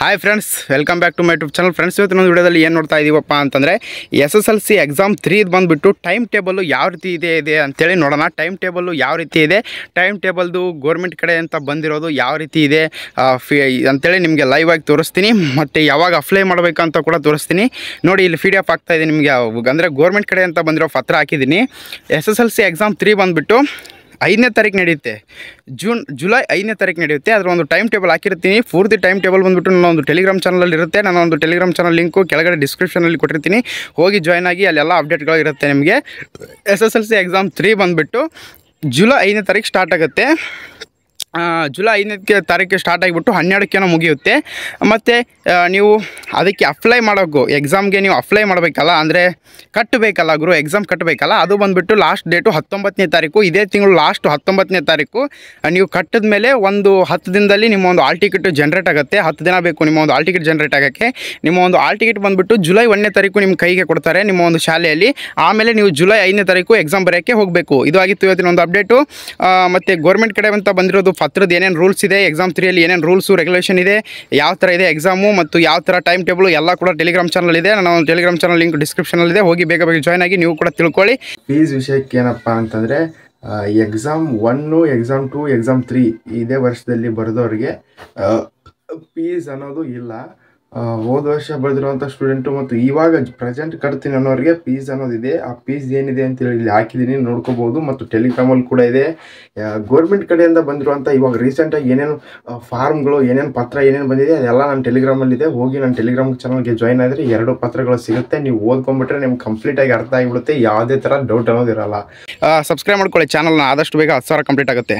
Hi friends, welcome back to my YouTube channel. Friends, ಇವತ್ತಿನ ವಿಡಿಯೋದಲ್ಲಿ ಏನು ನೋಡ್ತಾ ಇದ್ದೀವಪ್ಪ ಅಂತಂದರೆ SSLC ಎಕ್ಸಾಮ್ 3 ಬಂದುಬಿಟ್ಟು ಟೈಮ್ ಟೇಬಲ್ಲು ಯಾವ ರೀತಿ ಇದೆ ಅಂತೇಳಿ ನೋಡೋಣ. ಟೈಮ್ ಟೇಬಲ್ಲು ಯಾವ ರೀತಿ ಇದೆ, ಟೈಮ್ ಟೇಬಲ್ದು ಗೋರ್ಮೆಂಟ್ ಕಡೆ ಅಂತ ಬಂದಿರೋದು ಯಾವ ರೀತಿ ಇದೆ ಅಂತೇಳಿ ನಿಮಗೆ ಲೈವ್ ಆಗಿ ತೋರಿಸ್ತೀನಿ. ಮತ್ತು ಯಾವಾಗ ಅಪ್ಲೈ ಮಾಡಬೇಕಂತ ಕೂಡ ತೋರಿಸ್ತೀನಿ. ನೋಡಿ, ಇಲ್ಲಿ PDF ಆಗ್ತಾಯಿದೆ ನಿಮಗೆ. ಅಂದರೆ ಗೋರ್ಮೆಂಟ್ ಕಡೆ ಅಂತ ಬಂದಿರೋ ಪತ್ರ ಹಾಕಿದ್ದೀನಿ. SSLC ಎಕ್ಸಾಮ್ 3 ಬಂದುಬಿಟ್ಟು 5ನೇ ತಾರೀಕು ನಡೆಯುತ್ತೆ. ಜುಲೈ 5ನೇ ತಾರೀಕು ನಡೆಯುತ್ತೆ. ಅದರ ಒಂದು ಟೈಮ್ ಟೇಬಲ್ ಹಾಕಿರ್ತೀನಿ. ಪೂರ್ತಿ ಟೈಮ್ ಟೇಬಲ್ ಬಂದುಬಿಟ್ಟು ನನ್ನ ಒಂದು ಟೆಲಿಗ್ರಾಮ್ ಚಾನಲಲ್ಲಿ ಇರುತ್ತೆ. ನನ್ನ ಒಂದು ಟೆಲಿಗ್ರಾಮ್ ಚಾನಲ್ ಲಿಂಕು ಕೆಳಗಡೆ ಡಿಸ್ಕ್ರಿಪ್ಷನಲ್ಲಿ ಕೊಟ್ಟಿರ್ತೀನಿ. ಹೋಗಿ ಜಾಯ್ನ್ ಆಗಿ, ಅಲ್ಲೆಲ್ಲ ಅಪ್ಡೇಟ್ಗಳು ಇರುತ್ತೆ ನಿಮಗೆ. SSLC ಎಕ್ಸಾಮ್ 3 ಬಂದುಬಿಟ್ಟು ಜುಲೈ 5ನೇ ತಾರೀಕು ಸ್ಟಾರ್ಟ್ ಆಗುತ್ತೆ. ಜುಲೈ 5ನೇ ತಾರೀಕು ಸ್ಟಾರ್ಟ್ ಆಗಿಬಿಟ್ಟು 12ಕ್ಕೇನೋ ಮುಗಿಯುತ್ತೆ. ಮತ್ತು ನೀವು ಅದಕ್ಕೆ ಅಪ್ಲೈ ಮಾಡೋಕ್ಕೂ ಎಕ್ಸಾಮ್ಗೆ ನೀವು ಅಪ್ಲೈ ಮಾಡಬೇಕಲ್ಲ, ಅಂದರೆ ಕಟ್ಟಬೇಕಲ್ಲ ಎಕ್ಸಾಮ್ ಕಟ್ಟಬೇಕಲ್ಲ, ಅದು ಬಂದುಬಿಟ್ಟು ಲಾಸ್ಟ್ ಡೇಟು 19ನೇ ತಾರೀಕು. ಇದೇ ತಿಂಗಳು ಲಾಸ್ಟ್ 19ನೇ ತಾರೀಕು ನೀವು ಕಟ್ಟಿದ ಮೇಲೆ ಒಂದು 10 ದಿನದಲ್ಲಿ ನಿಮ್ಮ ಒಂದು ಆಲ್ ಟಿಕೆಟ್ ಜನ್ರೇಟ್ ಆಗುತ್ತೆ. 10 ದಿನ ಬೇಕು ನಿಮ್ಮ ಒಂದು ಆಲ್ ಟಿಕೆಟ್ ಜನ್ರೇಟ್ ಆಗೋಕ್ಕೆ. ನಿಮ್ಮ ಒಂದು ಆಲ್ ಟಿಕೆಟ್ ಬಂದುಬಿಟ್ಟು ಜುಲೈ 1ನೇ ತಾರೀಕು ನಿಮ್ಮ ಕೈಗೆ ಕೊಡ್ತಾರೆ ನಿಮ್ಮ ಒಂದು ಶಾಲೆಯಲ್ಲಿ. ಆಮೇಲೆ ನೀವು ಜುಲೈ 5ನೇ ತಾರೀಕು ಎಕ್ಸಾಮ್ ಬರೆಯೋಕ್ಕೆ ಹೋಗಬೇಕು. ಇದು ಆಗಿತ್ತು ಇವತ್ತಿನ ಒಂದು ಅಪ್ಡೇಟು. ಮತ್ತು ಗೋರ್ಮೆಂಟ್ ಕಡೆ ಅಂತ ಬಂದಿರೋದು ಪತ್ರದ ಏನೇನು ರೂಲ್ಸ್ ಇದೆ, ಎಕ್ಸಾಮ್ 3ಯಲ್ಲಿ ಏನೇನು ರೂಲ್ಸು ರೆಗ್ಯುಲೇಷನ್ ಇದೆ, ಯಾವ ಥರ ಇದೆ ಎಕ್ಸಾಮು ಮತ್ತು ಯಾವ ಥರ ಟೈಮ್ ಟೇಬಲು ಎಲ್ಲ ಕೂಡ ಟೆಲಿಗ್ರಾಮ್ ಚಾನಲ್ ಇದೆ. ನನ್ನ ಒಂದು ಟೆಲಿಗ್ರಾಮ್ ಚಾನಲ್ ಲಿಂಕ್ ಡಿಸ್ಕ್ರಿಪ್ಷನಲ್ಲಿದೆ. ಹೋಗಿ ಬೇಗ ಜಾಯ್ನ್ ಆಗಿ ನೀವು ಕೂಡ ತಿಳ್ಕೊಳ್ಳಿ. ಫೀಸ್ ವಿಷಯಕ್ಕೆ ಏನಪ್ಪ ಅಂತಂದರೆ, ಎಕ್ಸಾಮ್ 1, ಎಕ್ಸಾಮ್ 2, ಎಕ್ಸಾಮ್ 3 ಇದೇ ವರ್ಷದಲ್ಲಿ ಬರೆದವ್ರಿಗೆ ಫೀಸ್ ಅನ್ನೋದು ಇಲ್ಲ. ಹೋದ ವರ್ಷ ಬರೆದಿರುವಂಥ ಸ್ಟೂಡೆಂಟು ಮತ್ತು ಇವಾಗ ಪ್ರೆಸೆಂಟ್ ಕಟ್ತೀನಿ ಅನ್ನೋರಿಗೆ ಫೀಸ್ ಅನ್ನೋದಿದೆ. ಆ ಫೀಸ್ ಏನಿದೆ ಅಂತೇಳಿ ಇಲ್ಲಿ ಹಾಕಿದ್ದೀನಿ, ನೋಡ್ಕೋಬೋದು. ಮತ್ತು ಟೆಲಿಗ್ರಾಮಲ್ಲಿ ಕೂಡ ಇದೆ. ಗೋರ್ಮೆಂಟ್ ಕಡೆಯಿಂದ ಬಂದಿರುವಂಥ ಇವಾಗ ರೀಸೆಂಟಾಗಿ ಏನೇನು ಫಾರ್ಮ್ಗಳು, ಏನೇನು ಪತ್ರ ಏನೇನು ಬಂದಿದೆ ಅದೆಲ್ಲ ನನ್ನ ಟೆಲಿಗ್ರಾಮಲ್ಲಿದೆ. ಹೋಗಿ ನನ್ನ ಟೆಲಿಗ್ರಾಮ್ ಚಾನಲ್ಗೆ ಜಾಯ್ನ್ ಆದರೆ 2 ಪತ್ರಗಳು ಸಿಗುತ್ತೆ. ನೀವು ಓದ್ಕೊಂಡ್ಬಿಟ್ರೆ ನಿಮ್ಗೆ ಕಂಪ್ಲೀಟಾಗಿ ಅರ್ಥ ಆಗಿಬಿಡುತ್ತೆ. ಯಾವುದೇ ಥರ ಡೌಟ್ ಅನ್ನೋದು ಇರಲ್ಲ. ಸಬ್ಸ್ಕ್ರೈಬ್ ಮಾಡ್ಕೊಳ್ಳಿ ಚಾನಲ್ನ. ಆದಷ್ಟು ಬೇಗ 10,000 ಕಂಪ್ಲೀಟ್ ಆಗುತ್ತೆ.